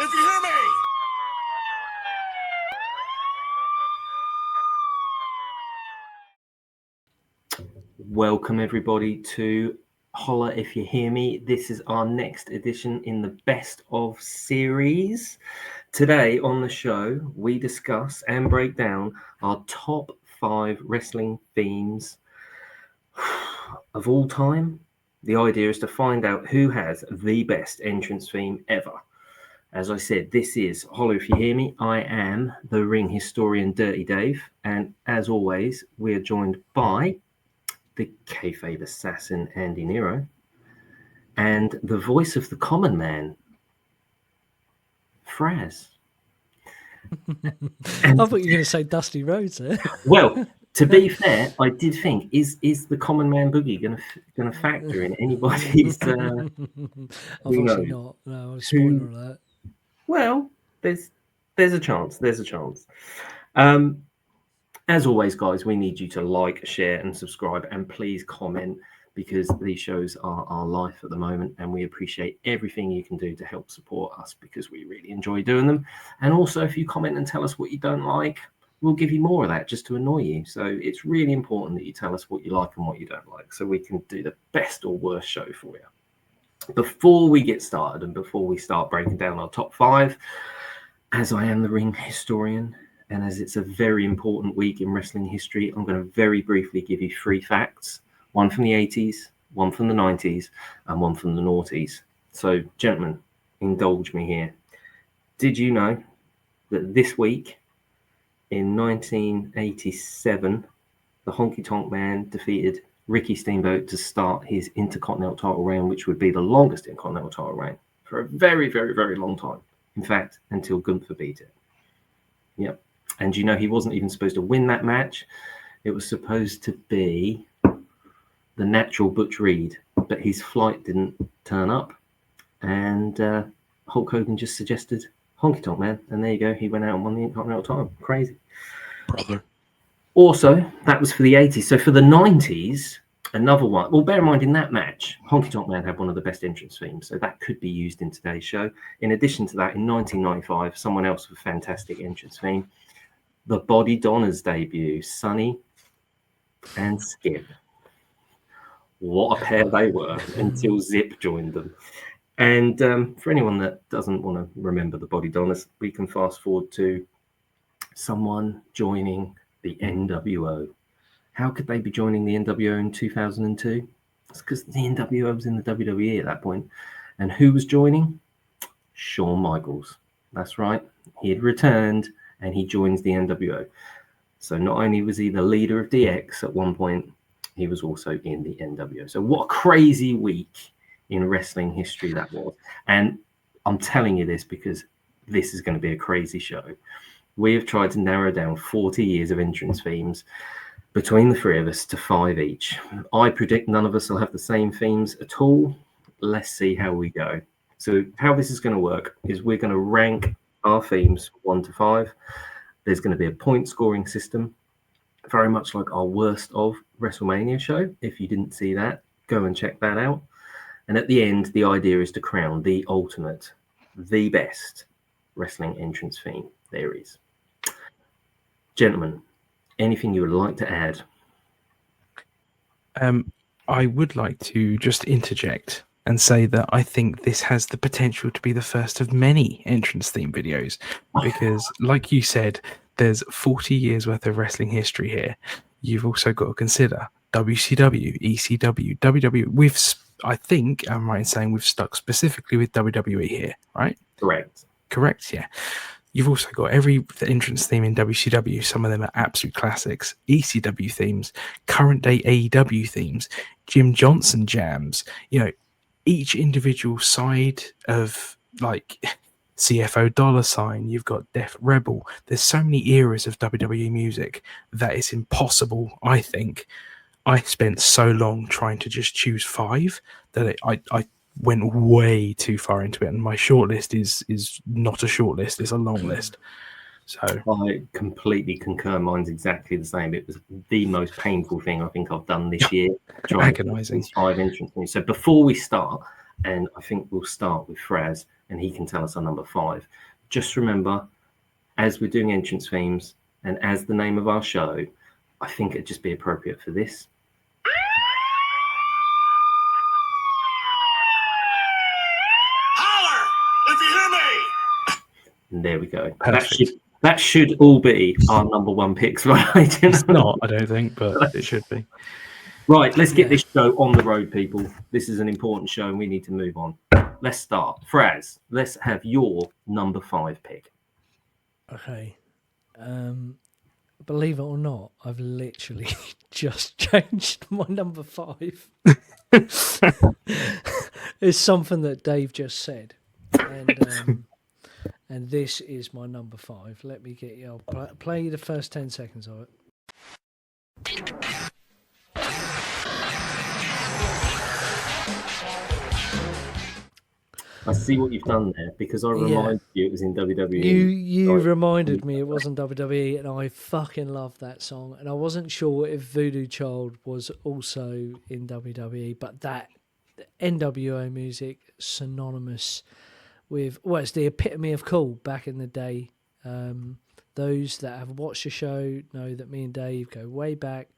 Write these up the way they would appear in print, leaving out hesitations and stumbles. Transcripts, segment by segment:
if you hear me. Welcome everybody to Holla If You Hear Me. This is our next edition in the Best of series. Today on the show, we discuss and break down our top 5 wrestling themes of all time. The idea is to find out who has the best entrance theme ever. As I said, this is Holla If You Hear Me. I am the ring historian, Dirty Dave. And as always, we are joined by the kayfabe assassin, Andy Nero, and the voice of the common man, Fraz. I thought you were going to say Dusty Rhodes there. Well, to be fair, I did think, is the common man boogie going to factor in anybody's? Obviously not. No, spoiler alert. Well, there's a chance. There's a chance. As always, guys, we need you to like, share, and subscribe, and please comment, because these shows are our life at the moment, and we appreciate everything you can do to help support us, because we really enjoy doing them. And also, if you comment and tell us what you don't like, we'll give you more of that just to annoy you. So it's really important that you tell us what you like and what you don't like, so we can do the best or worst show for you. Before we get started, and before we start breaking down our top 5, as I am the ring historian, and as it's a very important week in wrestling history, I'm going to very briefly give you 3 facts. One from the 80s, one from the 90s, and one from the noughties. So, gentlemen, indulge me here. Did you know that this week, in 1987, the Honky Tonk Man defeated Ricky Steamboat to start his Intercontinental title reign, which would be the longest Intercontinental title reign for a very, very, very long time. In fact, until Gunther beat it. Yep. And you know, he wasn't even supposed to win that match. It was supposed to be the natural Butch Reed, but his flight didn't turn up. And Hulk Hogan just suggested Honky Tonk Man. And there you go. He went out and won the Intercontinental title. Crazy. Brother. Also, that was for the 80s. So for the 90s, another one. Well, bear in mind, in that match, Honky Tonk Man had one of the best entrance themes. So that could be used in today's show. In addition to that, in 1995, someone else with a fantastic entrance theme. The Body Donners debut, Sonny and Skip. What a pair they were until Zip joined them. And for anyone that doesn't want to remember the Body Donners, we can fast forward to someone joining the NWO. How could they be joining the NWO in 2002? It's because the NWO was in the WWE at that point. And who was joining? ShawnMichaels. That's right. He had returned, and he joins the NWO. So not only was he the leader of DX at one point, he was also in the NWO. So what a crazy week in wrestling history that was. And I'm telling you this because this is going to be a crazy show. We have tried to narrow down 40 years of entrance themes between the 3 of us to 5 each. I predict none of us will have the same themes at all. Let's see how we go. So how this is going to work is we're going to rank our themes 1 to 5. There's going to be a point scoring system, very much like our worst of WrestleMania show. If you didn't see that, go and check that out. And at the end, the idea is to crown the ultimate, the best wrestling entrance theme there is. Gentlemen, anything you would like to add? I would like to just interject and say that I think this has the potential to be the first of many entrance theme videos, because like you said, there's 40 years worth of wrestling history here. You've also got to consider WCW, ECW, WWE. I think I'm right in saying we've stuck specifically with WWE here, right? Correct, yeah. You've also got every entrance theme in WCW. Some of them are absolute classics. ECW themes, current day AEW themes, Jim Johnson jams. You know, each individual side of like CFO $. You've got Def Rebel. There's so many eras of WWE music that it's impossible, I think. I spent so long trying to just choose 5 that I went way too far into it, and my shortlist is not a shortlist; it's a long list. So I completely concur. Mine's exactly the same. It was the most painful thing I think I've done this year. Agonising. 5 entrance themes. So before we start, And I think we'll start with Fraz, and he can tell us our number 5. Just remember, as we're doing entrance themes and as the name of our show, I think it'd just be appropriate for this. Holler if you hear me. And there we go. Perfect. That should all be our number 1 picks, right? It's not, I don't think, but it should be. Right, let's get this show on the road, people. This is an important show and we need to move on. Let's start. Fraz, let's have your number 5 pick. Okay. Believe it or not, I've literally just changed my number 5. It's something that Dave just said. And this is my number 5. Let me get you. I'll play the first 10 seconds of it. I see what you've done there because I reminded you it was in WWE. You reminded me it wasn't WWE, and I fucking love that song. And I wasn't sure if Voodoo Child was also in WWE, but that NWO music synonymous with, well, it's the epitome of cool back in the day. Those that have watched the show know that me and Dave go way back.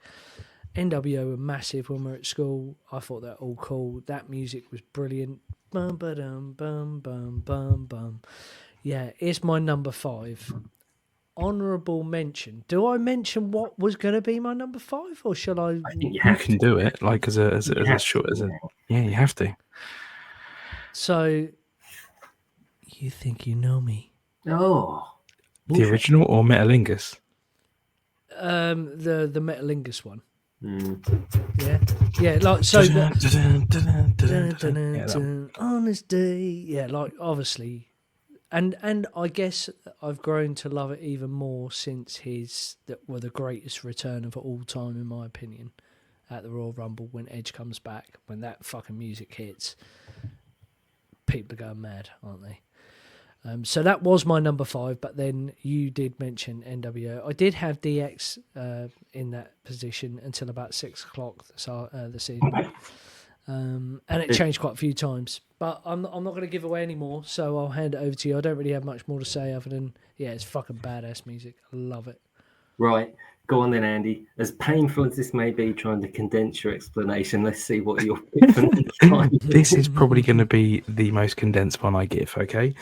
NWO were massive when we were at school. I thought they were all cool. That music was brilliant. Bum ba dum bum bum bum bum. Yeah, it's my number 5. Honourable mention. Do I mention what was going to be my number 5, or shall I? I think You can do it like as a short as a. Yeah, you have to. So, you think you know me? Oh, The original or Metalingus? The Metalingus one. mm. Yeah, like so. Yeah, On this day, yeah, like obviously, and I guess I've grown to love it even more since that were the greatest return of all time, in my opinion, at the Royal Rumble when Edge comes back. When that fucking music hits, people are going mad, aren't they? So that was my number 5, but then you did mention NWO. I did have DX in that position until about 6 o'clock this evening. And it changed quite a few times. But I'm not going to give away any more, so I'll hand it over to you. I don't really have much more to say other than, yeah, it's fucking badass music. I love it. Right. Go on then, Andy. As painful as this may be, trying to condense your explanation, let's see what your pick for number 5 is. This is probably going to be the most condensed one I give, okay?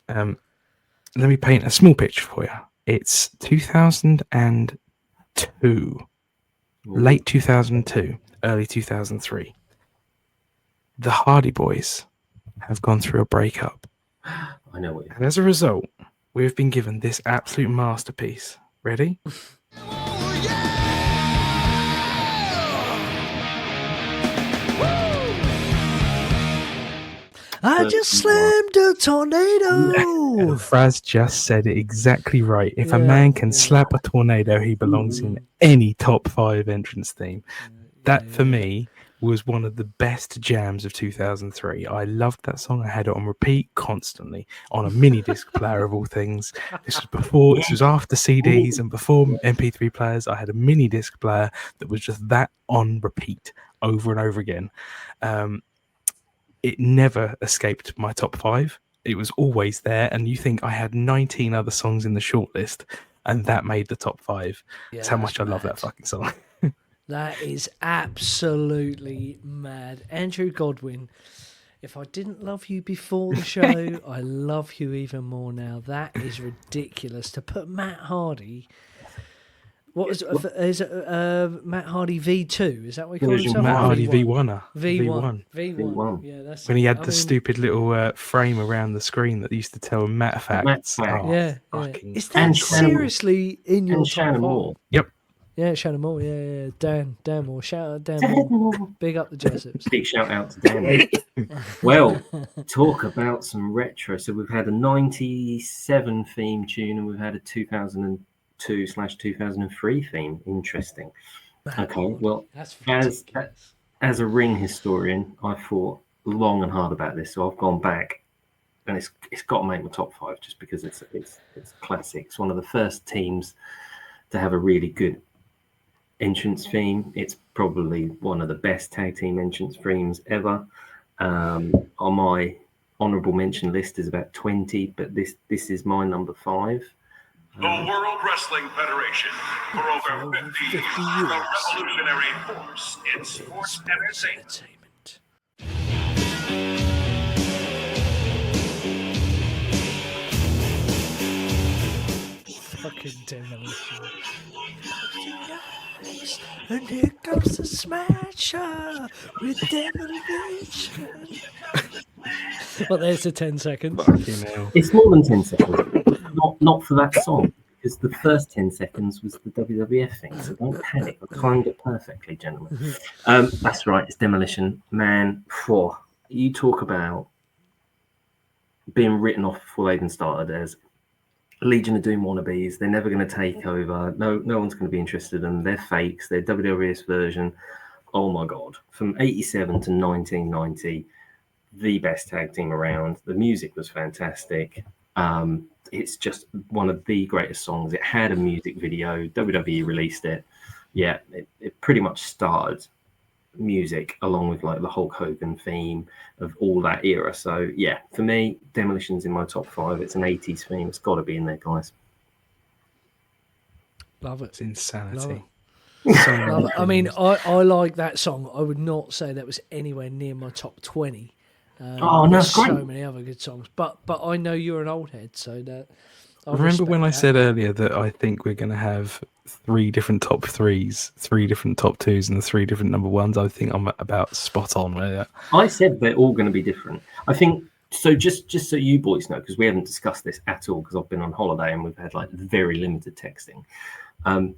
Let me paint a small picture for you. It's 2002, late 2002, early 2003. The Hardy Boys have gone through a breakup. I know what And as a result, we've been given this absolute masterpiece. Ready? I just slammed a tornado. Fraz just said it exactly right. If a Yeah, man can yeah. slap a tornado, he belongs in any top 5 entrance theme. That, for me, was one of the best jams of 2003. I loved that song. I had it on repeat constantly on a mini disc player of all things. This was after CDs and before MP3 players. I had a mini disc player that was just that on repeat over and over again. It never escaped my top 5. It was always there. And you think I had 19 other songs in the shortlist, and that made the top 5. That's how much I love that fucking song. That is absolutely mad. Andrew Godwin, if I didn't love you before the show, I love you even more now. That is ridiculous. To put Matt Hardy... What was is it? Matt Hardy V2? Is that what he called himself? Matt Hardy V1. V1. V1. Yeah, that's when he had the stupid little frame around the screen that used to tell him matter facts. Matt yeah. Fucking... Is that seriously in your top Shannon 5? Moore. Yep. Yeah, Shannon Moore. Yeah. Dan Moore. Shout out Dan Moore. Big up the Jessups. Big shout out to Dan. Well, talk about some retro. So we've had a 97 theme tune and we've had a 2002/2003 theme. Interesting. Okay, well, as a ring historian, I thought long and hard about this, so I've gone back, and it's got to make my top 5 just because it's classic. It's one of the first teams to have a really good entrance theme. It's probably one of the best tag team entrance themes ever. On my honourable mention list is about 20, but this is my number 5. The World Wrestling Federation, for over 50 years, the revolutionary force in sports entertainment. Fucking Demolition. And here comes the smasher with Demolition. Well, there's the 10 seconds. Fucking hell. It's more than 10 seconds. Not for that song, because the first 10 seconds was the WWF thing. So don't panic. I timed it perfectly, gentlemen. That's right. It's Demolition. Man, you talk about being written off before they even started as Legion of Doom wannabes. They're never going to take over. No one's going to be interested in them. They're fakes. They're WWE's version. Oh my God. From 87 to 1990, the best tag team around. The music was fantastic. It's just one of the greatest songs. It had a music video. WWE released it. Yeah, it pretty much started music along with like the Hulk Hogan theme of all that era. So yeah, for me, Demolition's in my top 5. It's an 80s theme. It's got to be in there, guys. Love it. It's insanity. Love it. I mean, I like that song. I would not say that was anywhere near my top 20. It's great. So many other good songs, but I know you're an old head, so that. Remember when I said earlier that I think we're going to have 3 different top 3s, 3 different top 2s, and 3 different number 1s? I think I'm about spot on with that. I said they're all going to be different. I think so. Just so you boys know, because we haven't discussed this at all, because I've been on holiday and we've had like very limited texting.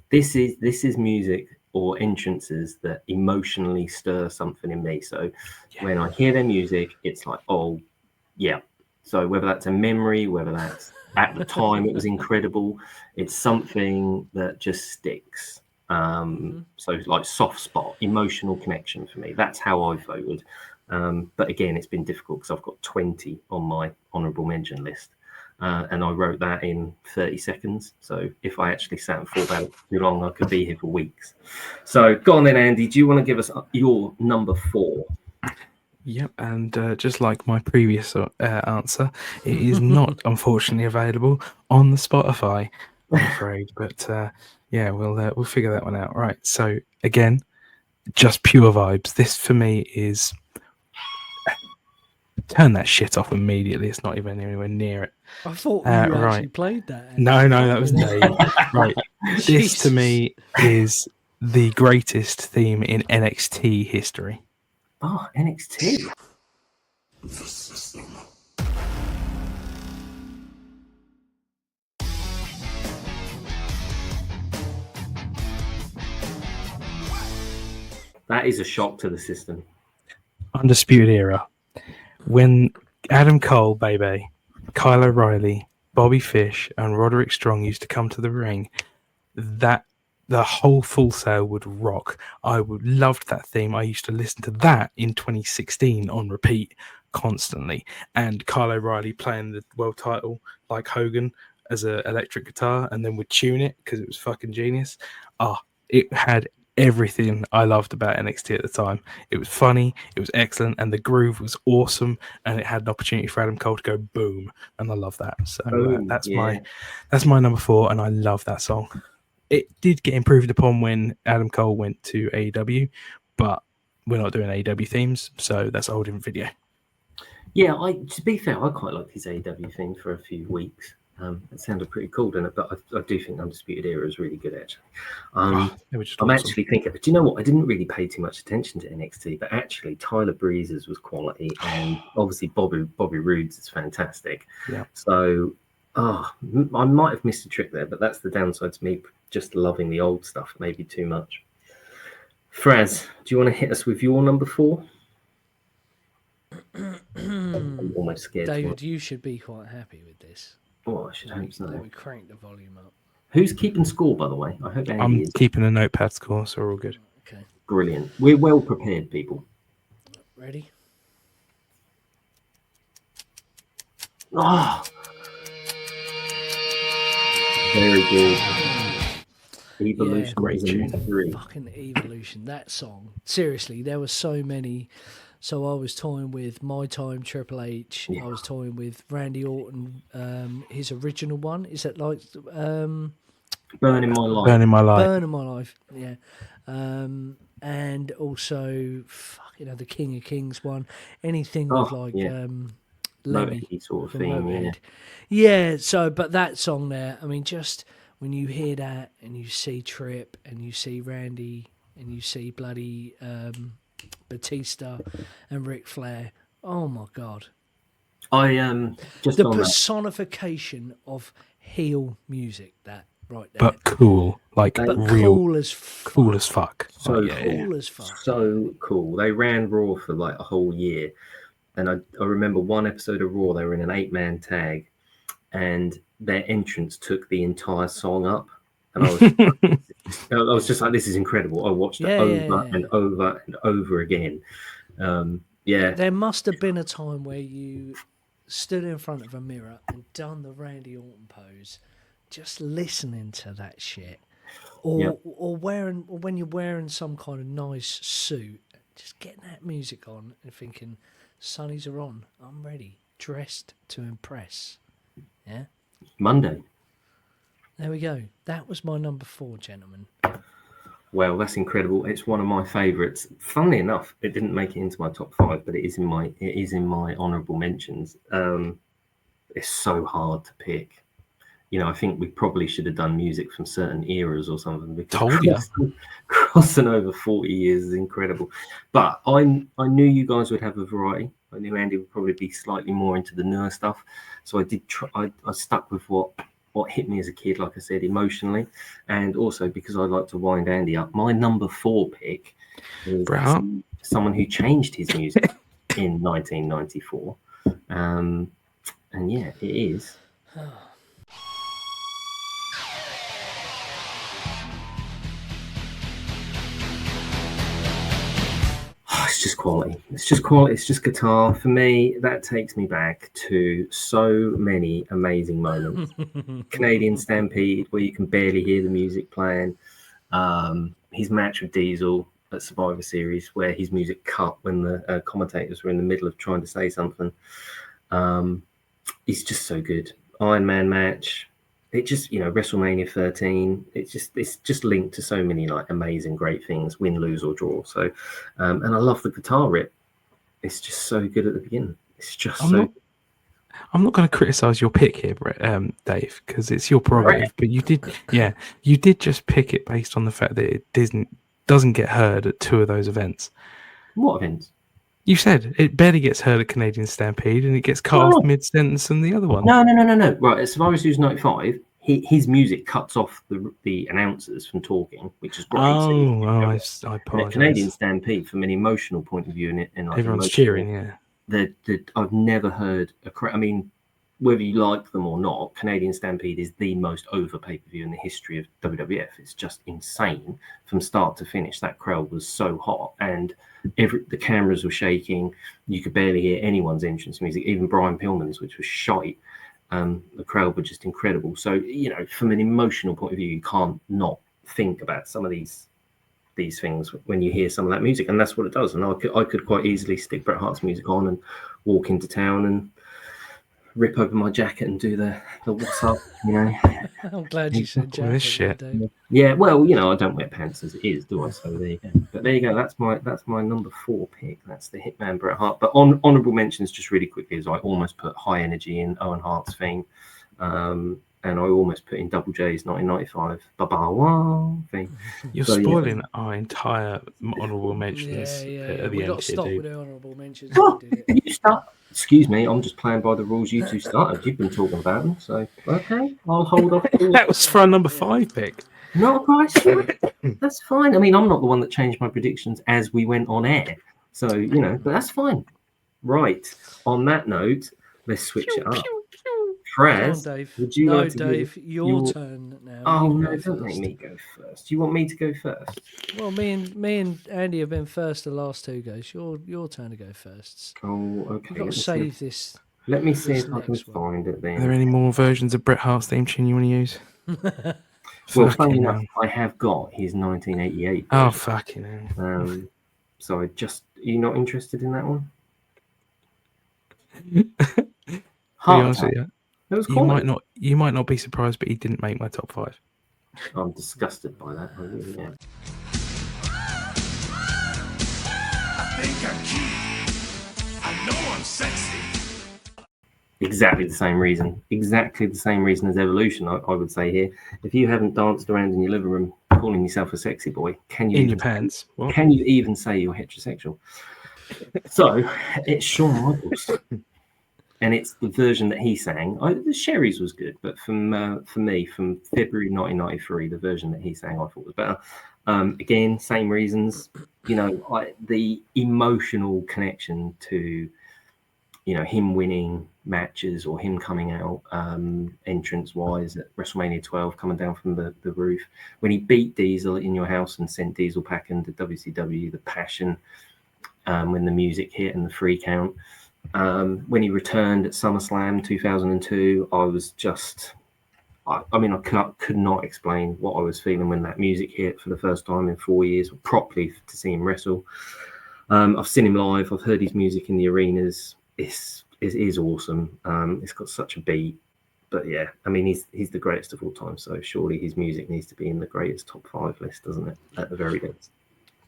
This is music or entrances that emotionally stir something in me. So when I hear their music, it's like, oh yeah. So whether that's a memory, whether that's at the time it was incredible, it's something that just sticks. So like soft spot, emotional connection for me. That's how I voted. But again, it's been difficult because I've got 20 on my honourable mention list. And I wrote that in 30 seconds. So if I actually sat and thought about it too long, I could be here for weeks. So go on then, Andy. Do you want to give us your number 4? Yep, and just like my previous answer, it is not unfortunately available on the Spotify, I'm afraid. But yeah, we'll figure that one out. Right. So again, just pure vibes. This for me is turn that shit off immediately. It's not even anywhere near it. I thought you actually played that. No, that was Dave. Right. This to me is the greatest theme in NXT history. Oh, NXT. The system. That is a shock to the system. Undisputed Era. When Adam Cole, baby, Kyle O'Reilly, Bobby Fish, and Roderick Strong used to come to the ring, that the whole Full Sail would rock. I loved that theme. I used to listen to that in 2016 on repeat constantly. And Kyle O'Reilly playing the world title like Hogan as an electric guitar and then would tune it because it was fucking genius. It had everything I loved about NXT at the time. It was funny, it was excellent, and the groove was awesome, and it had an opportunity for Adam Cole to go boom, and I love that. So that's my number 4, and I love that song. It did get improved upon when Adam Cole went to AEW, but we're not doing AEW themes, so that's a whole different video. Yeah, to be fair, I quite liked his AEW theme for a few weeks. It sounded pretty cool, didn't it? But I do think Undisputed Era is really good, actually. I'm awesome. actually thinking, but do you know what? I didn't really pay too much attention to NXT, but actually Tyler Breeze's was quality, and obviously Bobby Roode's is fantastic. Yeah. So, I might have missed a trick there, but that's the downside to me just loving the old stuff, maybe too much. Fraz, do you want to hit us with your number 4? I'm almost scared. David, you should be quite happy with this. Oh, I should hope so. Let me crank the volume up. Who's keeping score, by the way? I hope Andy I'm is. keeping a notepad score, so we're all good. Okay. Brilliant. We're well prepared, people. Ready? Very good. Evolution. Great tune. Fucking Evolution. That song. Seriously, there were so many So I was toying with My Time Triple H. Yeah. I was toying with Randy Orton, his original one. Is it like Burning My Life. Burning my life. Burn in My Life? Yeah. And also, the King of Kings one. Anything with Oh, like yeah. Lemmy Motorhead sort of from thing, Motorhead. Yeah. So, but that song there, I mean, just when you hear that and you see Trip and you see Randy and you see bloody Batista and Ric Flair, oh my God. I just The on that. personification of heel music, that right there. But cool. Like But real cool as fuck. cool as fuck. So Oh, yeah, yeah. Cool as fuck. So cool. They ran Raw for like a whole year. And I remember one episode of Raw, they were in an 8-man tag and their entrance took the entire song up. And I was just like, this is incredible. I watched it over and over and over again. Yeah. There must have been a time where you stood in front of a mirror and done the Randy Orton pose, just listening to that shit. Or when you're wearing some kind of nice suit, just getting that music on and thinking, sunnies are on, I'm ready, dressed to impress. Yeah? Monday. There we go. That was my number 4, gentlemen. Well, that's incredible. It's one of my favourites. Funnily enough, it didn't make it into my top 5, but it is in my honourable mentions. It's so hard to pick. I think we probably should have done music from certain eras or something. Because Told you. Crossing over 40 years is incredible. But I knew you guys would have a variety. I knew Andy would probably be slightly more into the newer stuff. So I did try. I stuck with what hit me as a kid, like I said, emotionally, and also because I like to wind Andy up. My number 4 pick is someone who changed his music in 1994, and yeah, it is. It's just quality. It's just quality. It's just guitar. For me, that takes me back to so many amazing moments. Canadian Stampede, where you can barely hear the music playing. His match with Diesel at Survivor Series, where his music cut when the commentators were in the middle of trying to say something. He's just so good. Iron Man match. It just, WrestleMania 13. It's just linked to so many like amazing, great things, win, lose, or draw. So, and I love the guitar rip. It's just so good at the beginning. It's just I'm not going to criticize your pick here, Dave, because it's your prerogative. But you did just pick it based on the fact that it doesn't get heard at 2 of those events. What events? You said it barely gets heard at Canadian Stampede, and it gets cut off mid-sentence on the other one. No. Right, at Survivor Series 95, his music cuts off the announcers from talking, which is great. I apologize. Canadian Stampede, from an emotional point of view, and like everyone's cheering. Yeah, I've never heard a crowd. I mean, whether you like them or not, Canadian Stampede is the most over pay-per-view in the history of WWF. It's just insane from start to finish. That crowd was so hot, and the cameras were shaking. You could barely hear anyone's entrance music, even Brian Pillman's, which was shite. The crowd were just incredible. So, from an emotional point of view, you can't not think about some of these things when you hear some of that music, and that's what it does. And I could quite easily stick BretHart's music on and walk into town and rip open my jacket and do the what's up, I'm glad you said jacket. This shit. Dave. Yeah, well, I don't wear pants as it is, do I? So there you go. But there you go. That's my number 4 pick. That's the Hitman Bret Hart. But honorable mentions, just really quickly, is I almost put High Energy in Owen Hart's theme, and I almost put in Double J's 1995 Ba-ba-wah theme. You're spoiling our entire honorable mentions at the We end. got to stop dude. with the honourable mentions. Well, you start. Excuse me, I'm just playing by the rules you two started. You've been talking about them, so okay, I'll hold off. That was for our number 5 pick. Not a price. That's fine. I mean, I'm not the one that changed my predictions as we went on air, so but that's fine. Right. On that note, let's switch it up. Fraz, Dave. would you like to Dave, give your turn now. Oh You no! go Don't make first. me go first. Do you want me to go first? Well, me and Andy have been first the last 2 goes. Your turn to go first. Oh, okay. You've got to save this. Let me see this if I can next one. find it Are there then. any more versions of Bret Hart's theme tune you want to use? Well, funny Fucking enough, hell. I have got his 1988. Oh, version. fucking hell. So are you not interested in that one? To be honest with you, It was you might quality. not be surprised, but he didn't make my top 5. I'm disgusted by that. I really am. I think I'm cute. I know I'm sexy. Exactly the same reason. Exactly the same reason as Evolution, I would say here. If you haven't danced around in your living room calling yourself a sexy boy, can you In your pants. What? Can you even say you're heterosexual? So it's Shawn Michaels, and it's the version that he sang. The Sherry's was good, but for me, from February 1993, the version that he sang I thought was better. Again, same reasons. The emotional connection to him winning matches or him coming out entrance wise at WrestleMania 12, coming down from the roof when he beat Diesel in your house and sent Diesel packing to WCW, the passion when the music hit and the free count, when he returned at SummerSlam 2002, I was just I could not explain what I was feeling when that music hit for the first time in 4 years properly to see him wrestle. I've seen him live, I've heard his music in the arenas. It is awesome. It's got such a beat, but yeah, I mean, he's the greatest of all time. So surely his music needs to be in the greatest top 5 list, doesn't it? At the very least.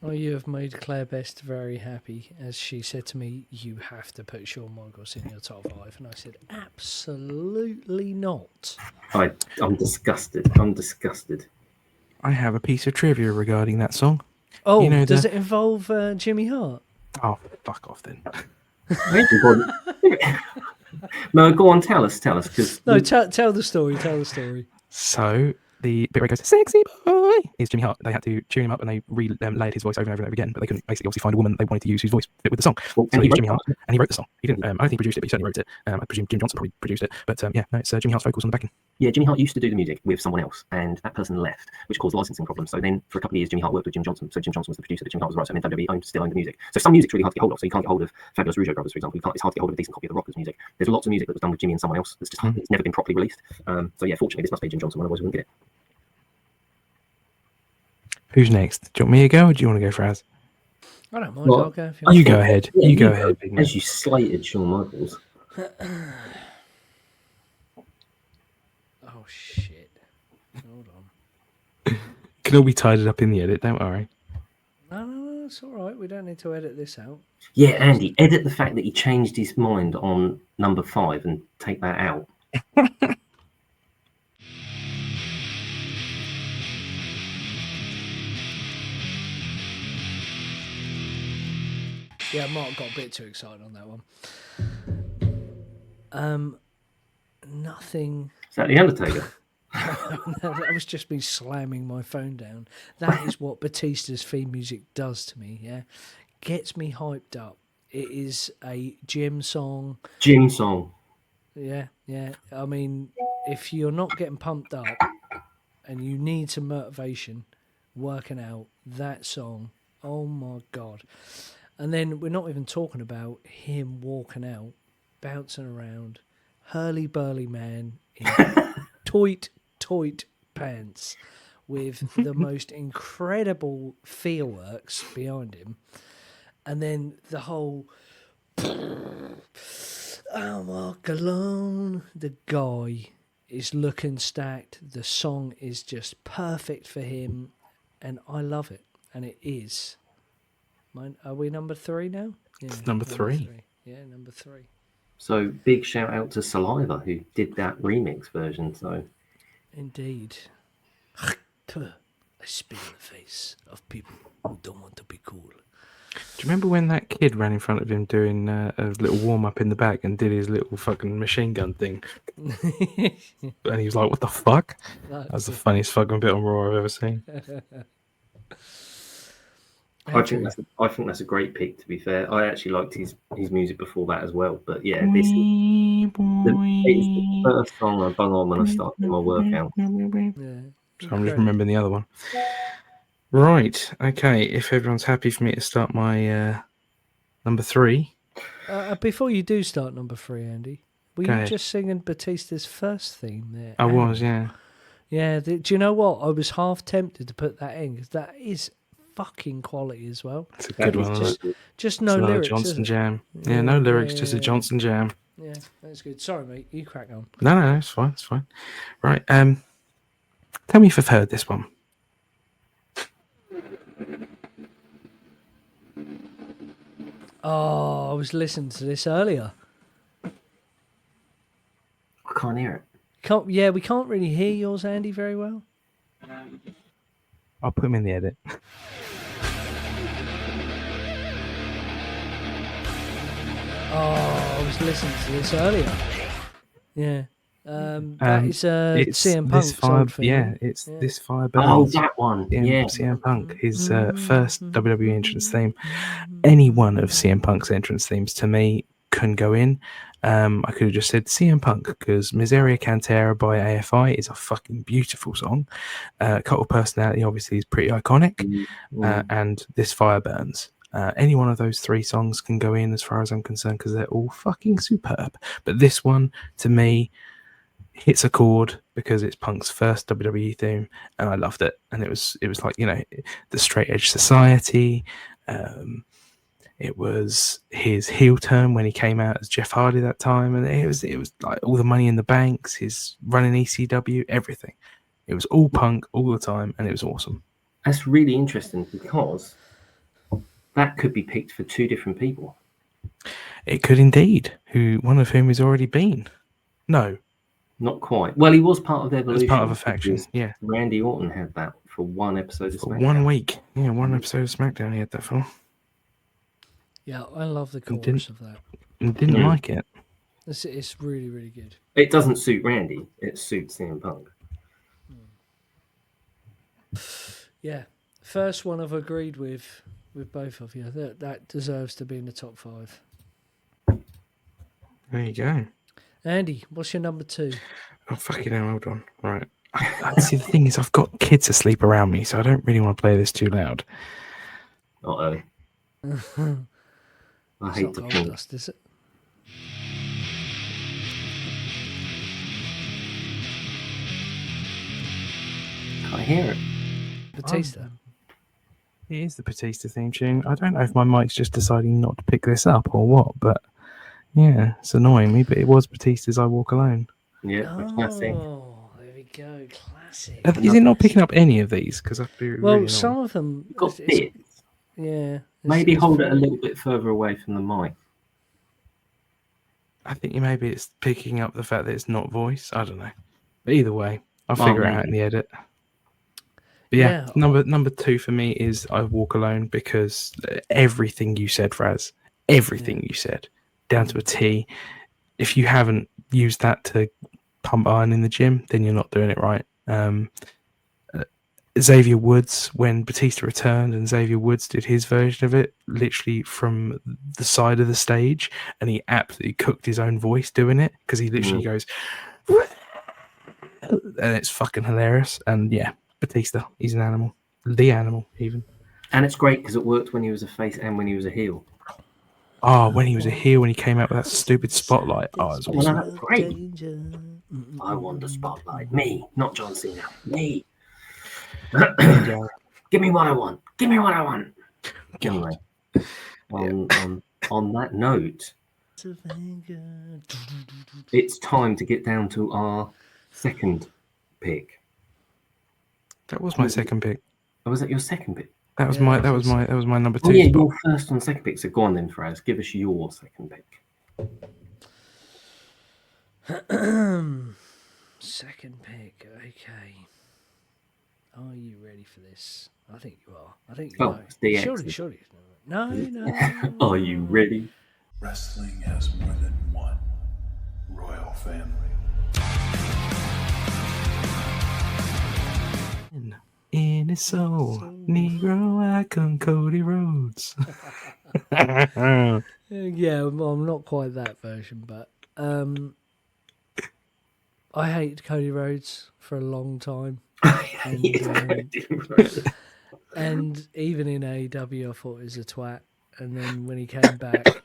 Well, you have made Claire Best very happy, as she said to me, "You have to put Shawn Michaels in your top 5," and I said, "Absolutely not." I'm disgusted. I'm disgusted. I have a piece of trivia regarding that song. Oh, does it involve Jimmy Hart? Oh, fuck off then. No, go on, tell us. Cause no, tell the story. Tell the story. So the bit where it goes, "Sexy boy," is Jimmy Hart. They had to tune him up and they layered his voice over and over and over again, but they couldn't basically obviously find a woman they wanted to use whose voice fit with the song. Well, so it was Jimmy Hart, and he wrote the song. He didn't. I don't think he produced it, but he certainly wrote it. I presume Jim Johnson probably produced it, but yeah, no, it's Jimmy Hart's vocals on the backing. Yeah, Jimmy Hart used to do the music with someone else, and that person left, which caused licensing problems. So then, for a couple of years, Jimmy Hart worked with Jim Johnson. So Jim Johnson was the producer, but Jimmy Hart was the writer, and then WWE still owned the music. So some music's really hard to get hold of. So you can't get hold of Fabulous Rougeau Brothers, for example. It's hard to get hold of a decent copy of the Rockers music. There's lots of music that was done with Jimmy and someone else that's just it's never been properly released. So yeah, fortunately, this must be Jim Johnson, otherwise we wouldn't get it. Who's next? Do you want me to go, or do you want to go, Fraz? I don't mind. Well, I'll go. You go ahead. Yeah, you go ahead. As you slated Shawn Michaels. Oh shit! Hold on. Can all be tidied up in the edit. Don't worry. No, it's all right. We don't need to edit this out. Yeah, Andy, edit the fact that he changed his mind on number 5 and take that out. Yeah, Mark got a bit too excited on that one. Nothing. Is that The Undertaker? That was just me slamming my phone down. That is what Batista's theme music does to me, yeah? Gets me hyped up. It is a gym song. Gym song. Yeah. I mean, if you're not getting pumped up and you need some motivation working out, that song, oh my God. And then we're not even talking about him walking out, bouncing around, hurly-burly man in toit pants with the most incredible fieldworks behind him. And then the whole, I walk alone. The guy is looking stacked. The song is just perfect for him. And I love it. And it is. Are we number 3 now? Yeah, Number three. Yeah, number 3. So big shout out to Saliva who did that remix version. So Indeed. I spit in the face of people who don't want to be cool. Do you remember when that kid ran in front of him doing a little warm up in the back and did his little fucking machine gun thing? And he was like, "What the fuck?" That was the funniest fucking bit on Raw I've ever seen. I think that's a great pick. To be fair, I actually liked his music before that as well. But yeah, this is the first song I bung on when I started my workout. Yeah. So I'm just remembering the other one. Right. Okay. If everyone's happy for me to start my number 3. Before you do start number 3, Andy, were you just singing Batista's first theme there? I was, yeah. Yeah. Do you know what? I was half tempted to put that in because that is fucking quality as well. It's a good one. Isn't it? Just no It's another lyrics. Johnson is it? jam. Yeah, no lyrics, just a Johnson jam. Yeah, that's good. Sorry, mate. You crack on. No, it's fine. It's fine. Right. Tell me if you've heard this one. Oh, I was listening to this earlier. I can't hear it. We can't really hear yours, Andy, very well. I'll put him in the edit. Oh, I was listening to this earlier. Yeah. That is CMpunk's old thing. This Fire Burns. Oh, that one. Yeah. CMpunk, his first WWE entrance theme. Any one of CMpunk's entrance themes to me can go in. I could have just said CMpunk because Miseria Cantera by AFI is a fucking beautiful song. Cult of Personality obviously is pretty iconic. And This Fire Burns. Any one of those three songs can go in as far as I'm concerned because they're all fucking superb. But this one, to me, hits a chord because it's Punk's first WWE theme, and I loved it. And it was like, you know, the Straight Edge Society. It was his heel turn when he came out as Jeff Hardy that time, and it was like all the Money in the Banks, his running ECW, everything. It was all Punk all the time, and it was awesome. That's really interesting because that could be picked for two different people. It could indeed. One of whom has already been. No. Not quite. Well, he was part of Evolution. As part of a faction, yeah. Randyorton had that for one episode of SmackDown. 1 week. Yeah, one episode of SmackDown he had that for. Yeah, I love the chorus of that. And didn't like it. It's really, really good. It doesn't suit Randy. It suits CM Punk. Yeah. First one I've agreed with both of you. That deserves to be in the top 5. There you go. Andy, what's your number 2? Oh, fucking hell, hold on. Right. See, the thing is, I've got kids asleep around me, so I don't really want to play this too loud. Uh-oh. I hate the point. Dust, is it? Can't hear it. Batista. It is the Batista theme tune. I don't know if my mic's just deciding not to pick this up or what, but yeah, it's annoying me, but it was Batista's I Walk Alone. Yeah, classic. Oh, there we go. Classic. Is it not picking up any of these? Because I'd be really some of them... Got bits. Yeah. Maybe hold it a little bit further away from the mic. I think maybe it's picking up the fact that it's not voice. I don't know. But either way, I'll figure it out in the edit. But yeah, number 2 for me is I Walk Alone because everything you said, Fraz, everything you said, down to a T. If you haven't used that to pump iron in the gym, then you're not doing it right. Xavier Woods, when Batista returned and Xavier Woods did his version of it, literally from the side of the stage, and he absolutely cooked his own voice doing it because he literally goes, and it's fucking hilarious. And yeah, Batista, he's an animal, the animal even. And it's great because it worked when he was a face and when he was a heel. Oh, when he was a heel, when he came out with that stupid spotlight. Oh, it was awesome. That's great. I want the spotlight. Me, not John Cena. Me. Give me what I want. Give me what I want. Anyway, on that note, it's time to get down to our second pick. That was my second pick. Oh, was that your second pick? That was my number 2. Oh, yeah, your first and second pick. So go on then, Fraz. Give us your second pick. Second pick. Okay. Are you ready for this? I think you are. I think you know. It's the Surely. No. Are you ready? Wrestling has more than one royal family. In his soul, Negro icon Cody Rhodes. Yeah, I'm not quite that version, but I hated Cody Rhodes for a long time. And even in AEW, I thought he was a twat. And then when he came back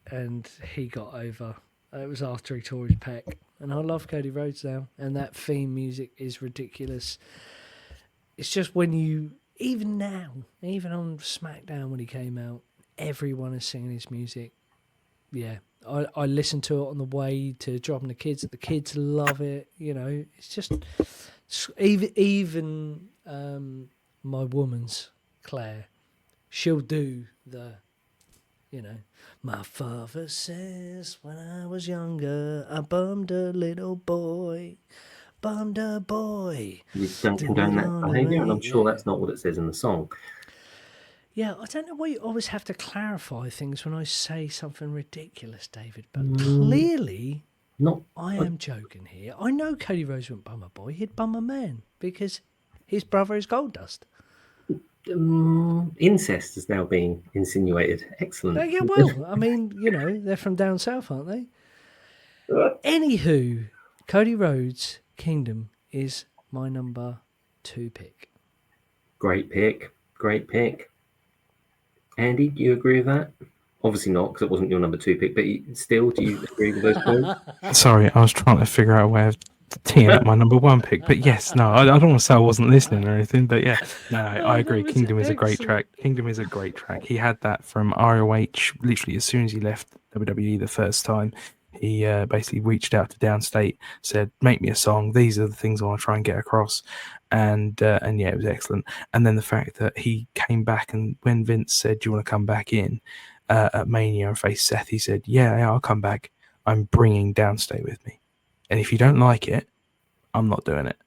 and he got over, it was after he tore his pec. And I love Cody Rhodes now. And that theme music is ridiculous. It's just when you even now, even on SmackDown when he came out, everyone is singing his music. Yeah, I listen to it on the way to dropping the kids. The kids love it. You know, it's just even my woman's Claire, she'll do the, you know, my father says when I was younger, I bummed a little boy, bummed a boy. You don't condone that behaviour, and I'm sure Yeah. that's not what it says in the song. Yeah, I don't know why you always have to clarify things when I say something ridiculous, David, but clearly I am joking here. I know Cody Rhodes wouldn't bum a boy, he'd bum a man because his brother is Gold Dust. Incest is now being insinuated. Excellent. Yeah, well, I mean, you know, they're from down south, aren't they? Anywho, Cody Rhodes' Kingdom is my number 2 pick. Great pick. Andy, do you agree with that? Obviously not, because it wasn't your number 2 pick, but still, do you agree with those points? Sorry, I was trying to figure out a way of teeing up my number 1 pick. But yes, no, I don't want to say I wasn't listening or anything. But yeah, no, I agree. Kingdom is a great track. Kingdom is a great track. He had that from ROH literally as soon as he left WWE the first time. He basically reached out to Downstate, said, "Make me a song. These are the things I want to try and get across." And yeah, it was excellent. And then the fact that he came back, and when Vince said, "Do you want to come back in?" At Mania and face Seth, he said, yeah, I'll come back. I'm bringing Downstate with me. And if you don't like it, I'm not doing it.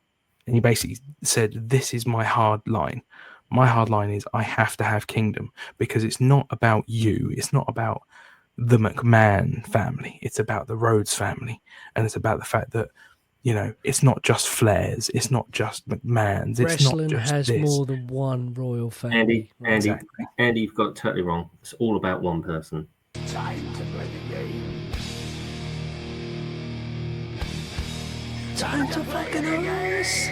And he basically said, this is my hard line. My hard line is I have to have Kingdom because it's not about you. It's not about the McMahon family. It's about the Rhodes family. And it's about the fact that, you know, it's not just Flair's. It's not just McMahon's. It's Wrestling not just has this. more than one royal family. Andy, you've got it totally wrong. It's all about one person. Time to play the game. Time to fucking ice.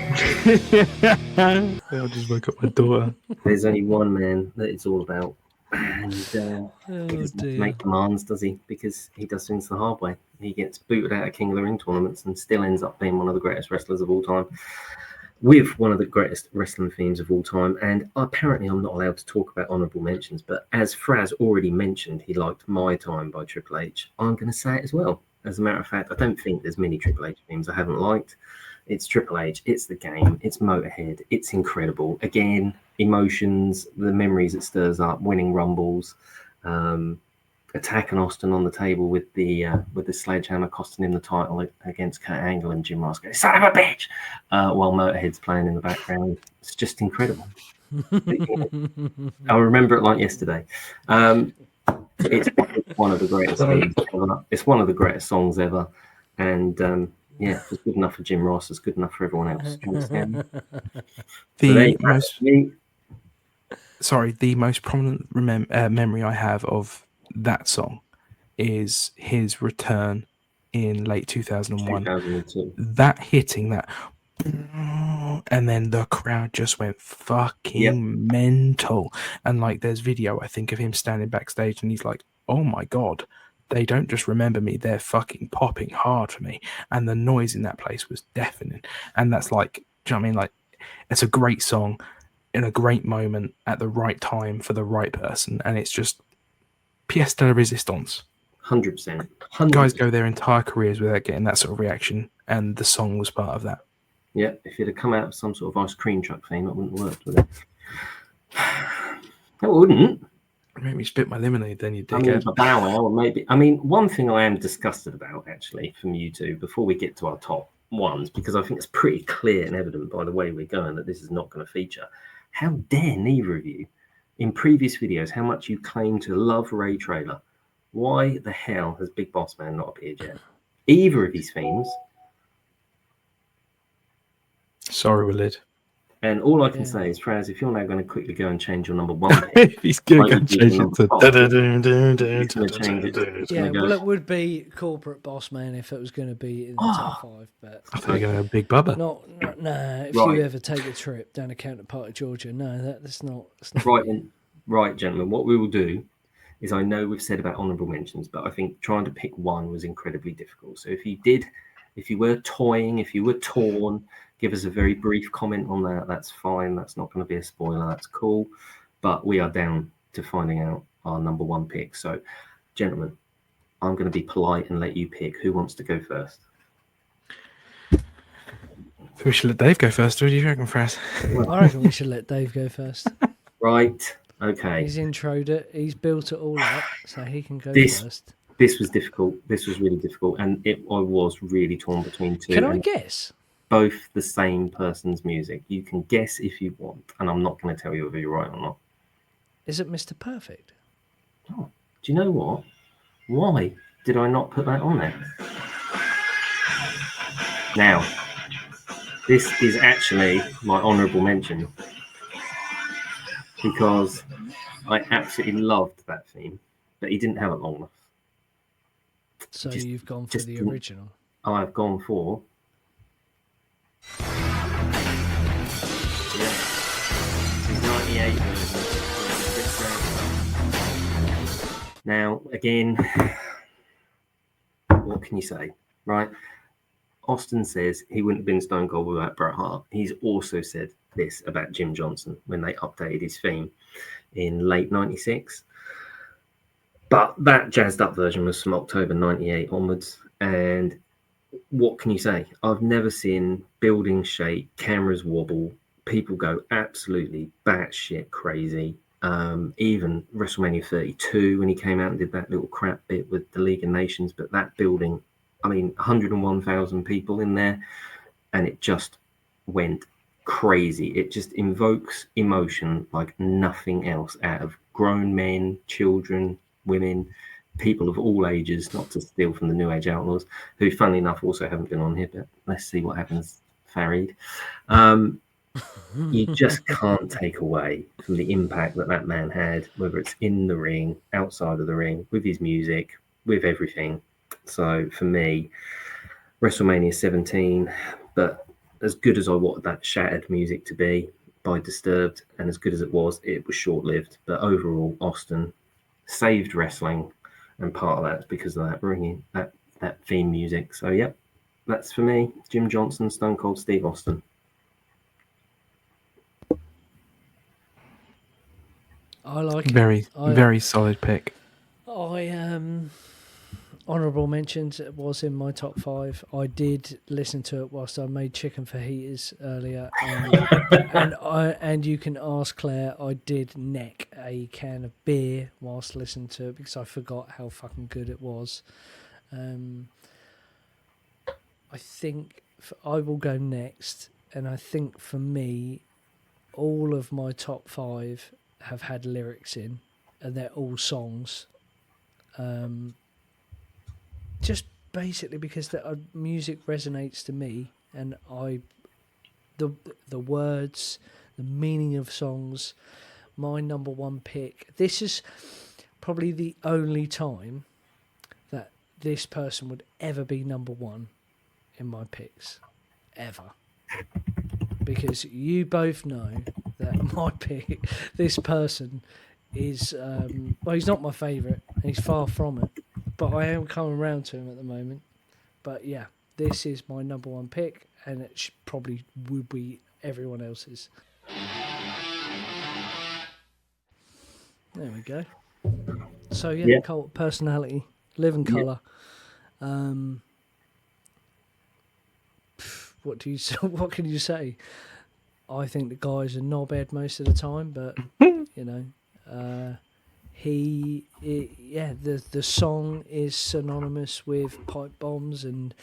I'll just wake up my daughter. There's only one man that it's all about. And he doesn't make demands, does he? Because he does things the hard way. He gets booted out of King of the Ring tournaments and still ends up being one of the greatest wrestlers of all time, with one of the greatest wrestling themes of all time. And apparently I'm not allowed to talk about honourable mentions, but as Fraz already mentioned, he liked My Time by Triple H. I'm going to say it as well. As a matter of fact, I don't think there's many Triple H themes I haven't liked. It's Triple H, it's the game, it's Motorhead, it's incredible. Again, emotions, the memories it stirs up, winning rumbles, attacking Austin on the table with the sledgehammer, costing him the title against Kurt Angle and Jim Ross goes, son of a bitch, while Motorhead's playing in the background. It's just incredible. I remember it like yesterday. It's one of the greatest things ever. It's one of the greatest songs ever. And yeah, it's good enough for Jim Ross. It's good enough for everyone else. The most prominent memory I have of that song is his return in late 2001. 2002. That hitting that, and then the crowd just went fucking mental. And like, there's video I think of him standing backstage, and he's like, "Oh my god." They don't just remember me, they're fucking popping hard for me. And the noise in that place was deafening. And that's like, do you know what I mean? Like, it's a great song in a great moment at the right time for the right person. And it's just pièce de la résistance. 100%. Guys go their entire careers without getting that sort of reaction. And the song was part of that. Yeah, if it had come out of some sort of ice cream truck theme, it wouldn't have worked, would it? It wouldn't. Make me spit my lemonade, then you dickhead. Bow Wow, maybe. I mean, one thing I am disgusted about, actually, from you two, before we get to our top ones, because I think it's pretty clear and evident by the way we're going that this is not going to feature. How dare neither of you, in previous videos, how much you claim to love Ray Traylor? Why the hell has Big Boss Man not appeared yet? Either of his themes. Sorry, Willard. And all I can say is, Fraz, if you're now going to quickly go and change your number 1 pick, he's going to change it to. Yeah, well, it would be Corporate Boss Man if it was going to be in the top 5. But I thought you were going to have Big Bubba. no. If Right. you ever take a trip down to Counterpart of Georgia, no, that's not. Right, gentlemen. What we will do is, I know we've said about honourable mentions, but I think trying to pick one was incredibly difficult. So if you did If you were toying, if you were torn, give us a very brief comment on that. That's fine. That's not going to be a spoiler. That's cool. But we are down to finding out our number one pick. So, gentlemen, I'm going to be polite and let you pick. Who wants to go first? We should let Dave go first. What do you reckon, Fraz? I reckon we should let Dave go first. Right. Okay. He's introed it. He's built it all up, so he can go first. This was difficult. This was really difficult, and I was really torn between two. Can I guess? Both the same person's music. You can guess if you want, and I'm not going to tell you whether you're right or not. Is it Mr. Perfect? Oh, do you know what? Why did I not put that on there? Now, this is actually my honourable mention because I absolutely loved that theme, but he didn't have it long enough. So you've gone for the original. I've gone for the 98 version. Now, again, what can you say, right? Austin says he wouldn't have been Stone Cold without BretHart. He's also said this about Jim Johnson when they updated his theme in late 96. But that jazzed up version was from October 98 onwards. And what can you say? I've never seen buildings shake, cameras wobble, people go absolutely batshit crazy. Even WrestleMania 32 when he came out and did that little crap bit with the League of Nations. But that building, 101,000 people in there, and it just went crazy. It just invokes emotion like nothing else out of grown men, children, women, people of all ages, not to steal from the New Age Outlaws, who, funnily enough, also haven't been on here, but let's see what happens, Farid. You just can't take away from the impact that man had, whether it's in the ring, outside of the ring, with his music, with everything. So for me, WrestleMania 17, but as good as I wanted that shattered music to be by Disturbed, and as good as it was short-lived. But overall, Austin saved wrestling, and part of that's because of that bringing that theme music. So yep, that's for me. Jim Johnson, Stone Cold Steve Austin. I like very solid pick. Honourable mentions, it was in my top 5. I did listen to it whilst I made chicken fajitas earlier, and you can ask Claire. I did neck a can of beer whilst listening to it because I forgot how fucking good it was. I think I will go next, and I think for me, all of my top 5 have had lyrics in, and they're all songs. Just basically because the music resonates to me, and the words, the meaning of songs. My number one pick. This is probably the only time that this person would ever be number one in my picks, ever. Because you both know that my pick, this person is, he's not my favourite, he's far from it, but I am coming around to him at the moment. But yeah, this is my number one pick, and it probably would be everyone else's. There we go. So yeah. Cult personality, living colour. What can you say? I think the guy's a knobhead most of the time, but you know, the song is synonymous with pipe bombs and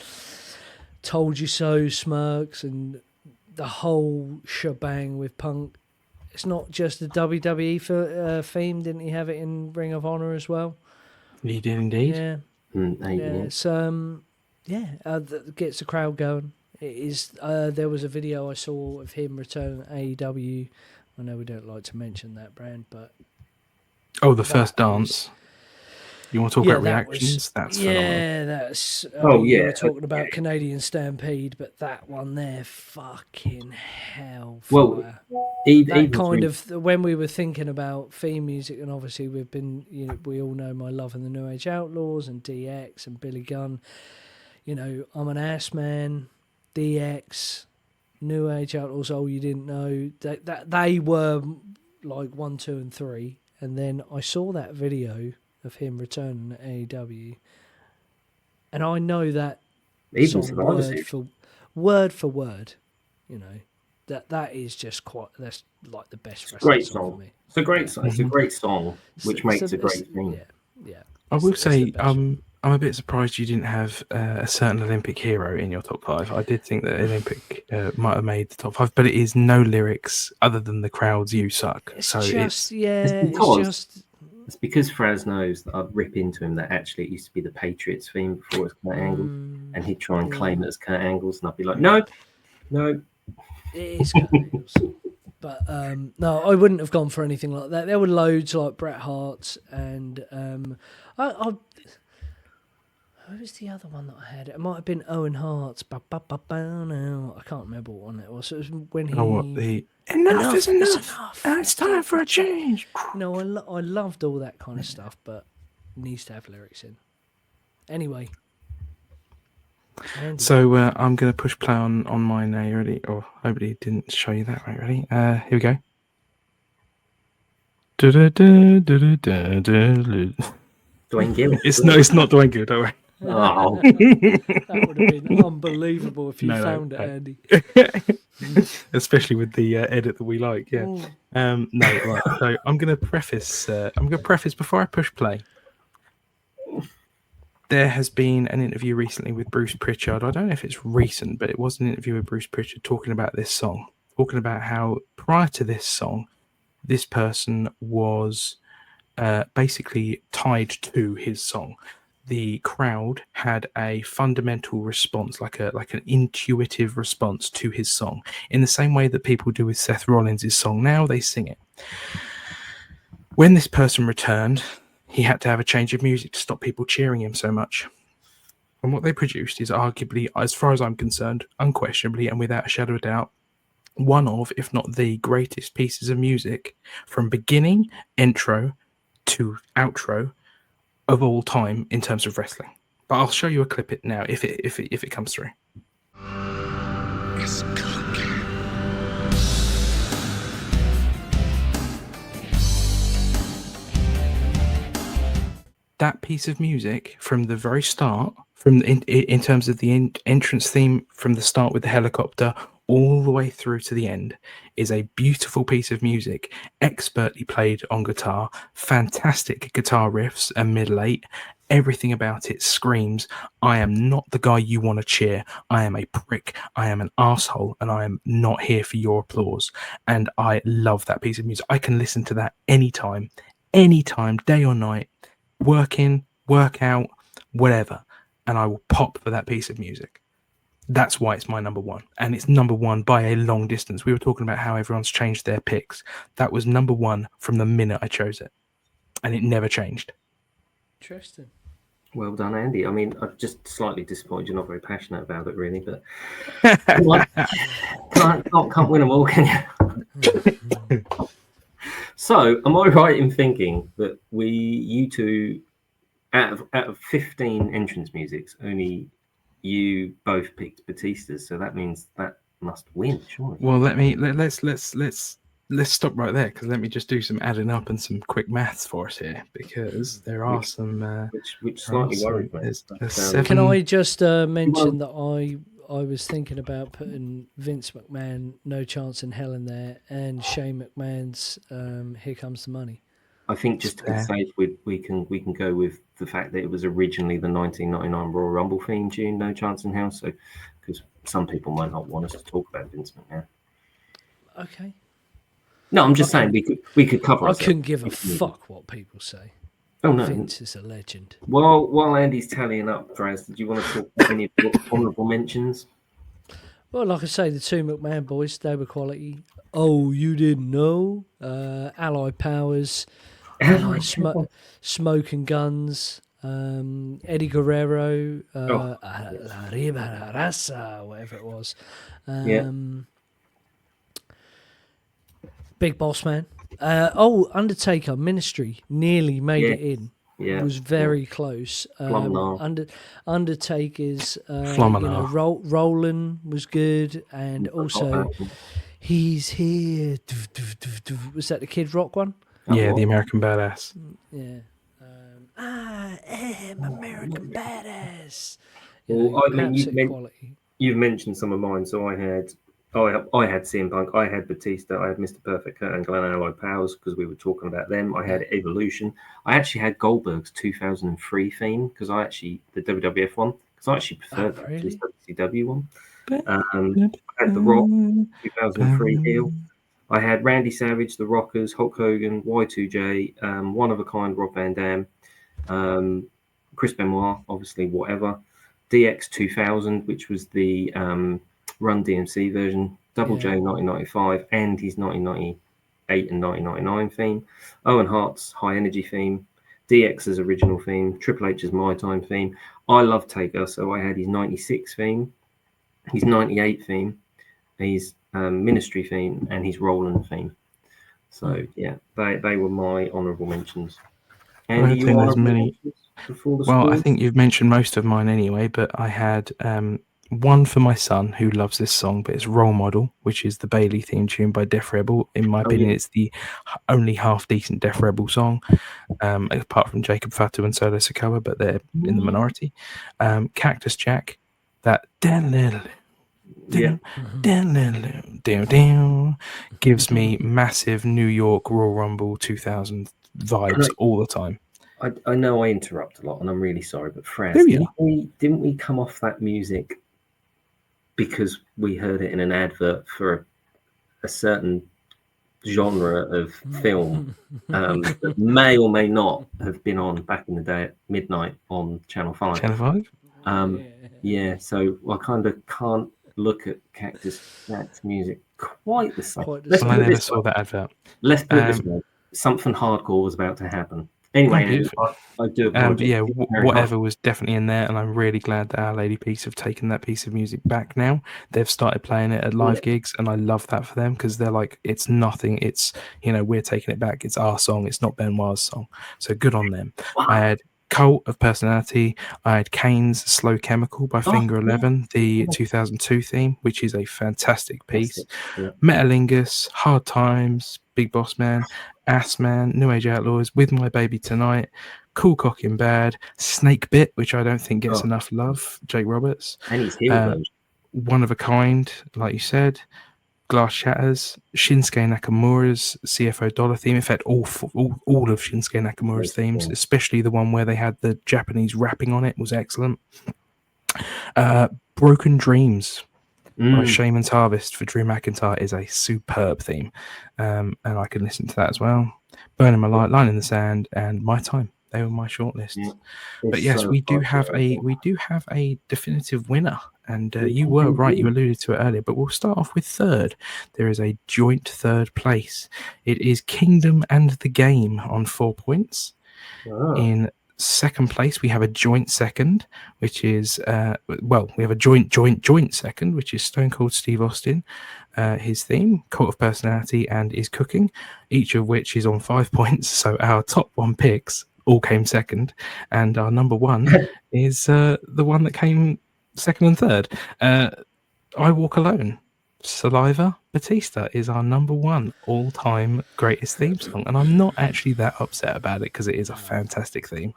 "Told You So" smirks and the whole shebang with Punk. It's not just the WWE theme. Didn't he have it in Ring of Honor as well? He did indeed. Yeah. It's that gets the crowd going. It is. There was a video I saw of him returning to AEW. I know we don't like to mention that brand, but the first dance. You want to talk about reactions? That's phenomenal. Yeah, that's. You were talking about Canadian Stampede, but that one there, fucking hell. Fire. Well, when we were thinking about theme music, and obviously we've been, we all know my love in the New Age Outlaws and DX and Billy Gunn. you know, I'm an Ass Man, DX, New Age Outlaws. Oh, you didn't know that they were like 1, 2, and 3, and then I saw that video of him returning to AEW, and I know that Even song Survivor word for word. You know, that is just that's like the best wrestling great song for song. me. It's a great song. It's a great song, which makes a great thing. Yeah. I will It's the say, best one. I'm a bit surprised you didn't have a certain Olympic hero in your top 5. I did think that Olympic might have made the top 5, but it is no lyrics other than the crowd's "You Suck." It's So just It's because Fraz knows that I'd rip into him that actually it used to be the Patriots theme before it was Kurt Angle, and he'd try and claim it as Kurt Angle's, and I'd be like, no. it is Kurt Angle's. But no, I wouldn't have gone for anything like that. There were loads like BretHart and who was the other one that I had? It might have been Owen Hart's. I can't remember what one it was. It was when he. Enough is enough. It's time for a change. No, I loved all that kind of stuff, but it needs to have lyrics in. Anyway. Andy. So I'm going to push play on mine now. You ready? Oh, hopefully didn't show you that right. Ready? Here we go. Dwayne Gill. It's not Dwayne Gill, don't worry. Oh. That would have been unbelievable if you found it, Andy. Especially with the edit that we like, yeah. No, right. So I'm going to preface. Before I push play. There has been an interview recently with Bruce Pritchard. I don't know if it's recent, but it was an interview with Bruce Pritchard talking about this song, talking about how prior to this song, this person was basically tied to his song. The crowd had a fundamental response, like an intuitive response to his song, in the same way that people do with Seth Rollins' song. Now they sing it. When this person returned, he had to have a change of music to stop people cheering him so much. And what they produced is arguably, as far as I'm concerned, unquestionably and without a shadow of doubt, one of, if not the greatest pieces of music from beginning, intro to outro of all time in terms of wrestling. But I'll show you a clip it now if it comes through. It's cooking. That piece of music from the very start, in terms of the entrance theme from the start with the helicopter all the way through to the end, is a beautiful piece of music, expertly played on guitar, fantastic guitar riffs and middle eight. Everything about it screams, I am not the guy you want to cheer. I am a prick. I am an asshole, and I am not here for your applause. And I love that piece of music. I can listen to that anytime, day or night, work in, work out, whatever, and I will pop for that piece of music. That's why it's my number one, and it's number one by a long distance. We were talking about how everyone's changed their picks. That was number one from the minute I chose it, and it never changed. Interesting. Well done, Andy. I mean, I'm just slightly disappointed you're not very passionate about it, really, but can't win them all, can you? So, am I right in thinking that you two, out of 15 entrance musics, only you both picked Batista's? So that means that must win, surely. Well, let's stop right there, because let me just do some adding up and some quick maths for us here, because there are which slightly worried me. There's 7. Can I just mention that I was thinking about putting Vince McMahon, No Chance in Hell in there, and Shane McMahon's Here Comes the Money. I think just to be safe, we can go with the fact that it was originally the 1999 Royal Rumble theme tune, No Chance in Hell. So, because some people might not want us to talk about Vince McMahon. Okay. No, I'm just saying we could cover. I couldn't give a fuck what people say. Oh no, Vince is a legend. While Andy's tallying up, Draz, did you want to talk about any of your honourable mentions? Well, like I say, the two McMahon boys, they were quality. Oh, you didn't know? Allied Powers, Smoke and Guns, Eddie Guerrero, La Riba Raza, whatever it was. Big Boss Man. Undertaker, Ministry, nearly made it in. Yeah, was very close. Flumnar. Undertaker's, Flumnar. Roland was good, and also He's Here. Was that the Kid Rock one? Yeah, the American Badass. Yeah. I am American Badass. Well, I mean, absolute quality. you've mentioned some of mine. So I had CMpunk, I had Batista, I had Mr. Perfect, Kurt Angle, and Allied Powers because we were talking about them. I had Evolution. I actually had Goldberg's 2003 theme because the WWF one, because I actually preferred that to the WCW one. I had The Rock 2003 heel. I had Randy Savage, The Rockers, Hulk Hogan, Y2J, One of a Kind, Rob Van Dam, Chris Benoit, obviously, whatever. DX 2000, which was the Run DMC version, Double J 1995, and his 1998 and 1999 theme, Owen Hart's High Energy theme, DX's original theme, Triple H's My Time theme. I love Taker, so I had his 96 theme, his 98 theme, his Ministry theme, and his Roland theme. So yeah, they were my honourable mentions. And I don't think there's many. Well, I think you've mentioned most of mine anyway, but I had one for my son who loves this song, but it's Role Model, which is the Bailey theme tune by Def Rebel. In my opinion, it's the only half decent Def Rebel song, apart from Jacob Fatu and Solo Sikoa, but they're in the minority. Cactus Jack, that gives me massive New York Royal Rumble 2000 vibes all the time. I know I interrupt a lot, and I'm really sorry, but Fraz, didn't we come off that music because we heard it in an advert for a certain genre of film that may or may not have been on back in the day at midnight on Channel 5? Channel 5? Yeah, so I kind of can't look at Cactus Jack's music quite the same. I never saw that advert. Let's put it this way. Something hardcore was about to happen. Anyway, I do apologize. Whatever was definitely in there, and I'm really glad that Our Lady Peace have taken that piece of music back now. They've started playing it at live gigs, and I love that for them because they're like, it's nothing. It's, we're taking it back. It's our song. It's not Benoit's song. So good on them. Wow. I had Cult of Personality. I had Kane's Slow Chemical by Finger 11, the 2002 theme, which is a fantastic piece. Metalingus, Hard Times, Big Boss Man, Ass Man, New Age Outlaws, With My Baby Tonight, Cool Cockin' Bad, Snake Bit, which I don't think gets enough love, Jake Roberts. And he's here. One of a Kind, like you said, Glass Shatters, Shinsuke Nakamura's CFO Dollar theme. In fact, all of Shinsuke Nakamura's themes, especially the one where they had the Japanese rapping on it, was excellent. Broken Dreams by Shaman's Harvest for Drew McIntyre is a superb theme, and I can listen to that as well. Burning My Light, Line in the Sand, and My Time. They were my shortlists. Yeah. But yes, we do have a definitive winner, and you were right. You alluded to it earlier, but we'll start off with third. There is a joint third place. It is Kingdom and the Game on 4 points. In second place, we have a joint second, which is we have a joint second, which is Stone Cold Steve Austin, his theme, Cult of Personality, and Is Cooking, each of which is on 5 points. So our top one picks all came second, and our number one is the one that came second and third. I Walk Alone, Saliva, Batista is our number one all-time greatest theme song, and I'm not actually that upset about it because it is a fantastic theme.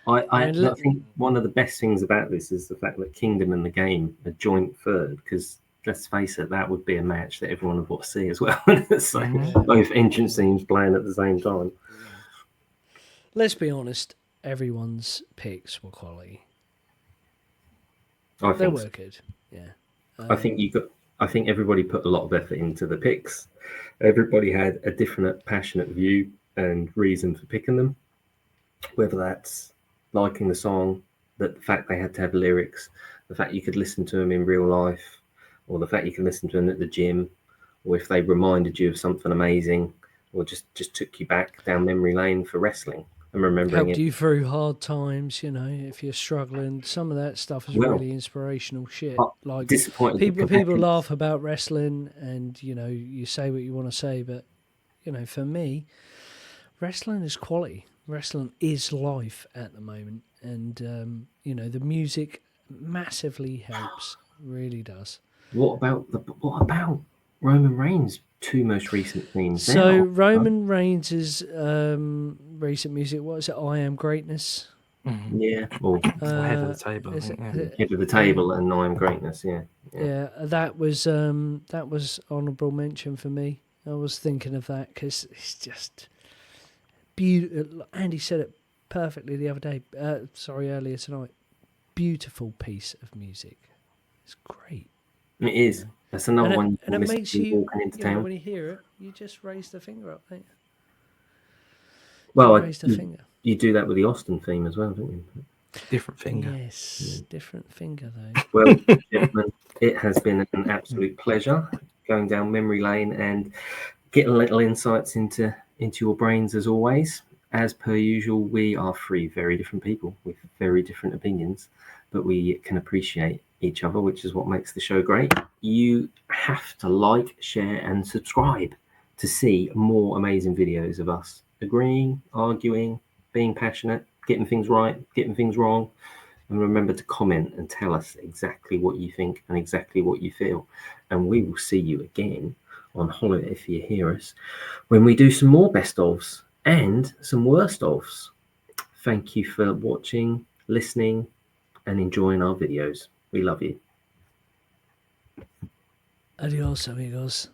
I think one of the best things about this is the fact that Kingdom and the Game are joint third, because let's face it, that would be a match that everyone would want to see as well. So both entrance themes playing at the same time. Let's be honest, everyone's picks were quality. They were good. Yeah. I think everybody put a lot of effort into the picks. Everybody had a different passionate view and reason for picking them. Whether that's liking the song, the fact they had to have lyrics, the fact you could listen to them in real life, or the fact you can listen to them at the gym, or if they reminded you of something amazing, or just took you back down memory lane for wrestling. And remembering helped you through hard times, if you're struggling. Some of that stuff is really inspirational shit. Like people laugh about wrestling, and you say what you want to say, but for me, wrestling is quality. Wrestling is life at the moment, and you know, the music massively helps. Really does. What about Roman Reigns' two most recent themes? They're So not Roman Reigns' recent music, what is it? I Am Greatness. yeah, or Head of the table. I Is think, it- yeah. is it- Head of the Table and I Am Greatness. Yeah. Yeah, that was honourable mention for me. I was thinking of that because it's just beautiful. Andy said it perfectly the other day. Earlier tonight. Beautiful piece of music. It's great. It is. That's another And it, one and it miss makes when you, walking into you know, town. when you hear it, you just raise the finger up, don't you? Well, Raise the finger. you do that with the Austin theme as well, don't you? Different finger. Yes, different finger though. Well, gentlemen, it has been an absolute pleasure going down memory lane and getting little insights into your brains as always. As per usual, we are three very different people with very different opinions, but we can appreciate each other, which is what makes the show great. You have to like, share, and subscribe to see more amazing videos of us agreeing, arguing, being passionate, getting things right, getting things wrong. And remember to comment and tell us exactly what you think and exactly what you feel. And we will see you again on holiday if you hear us when we do some more best ofs and some worst ofs. Thank you for watching, listening, and enjoying our videos. We love you. Adios, amigos.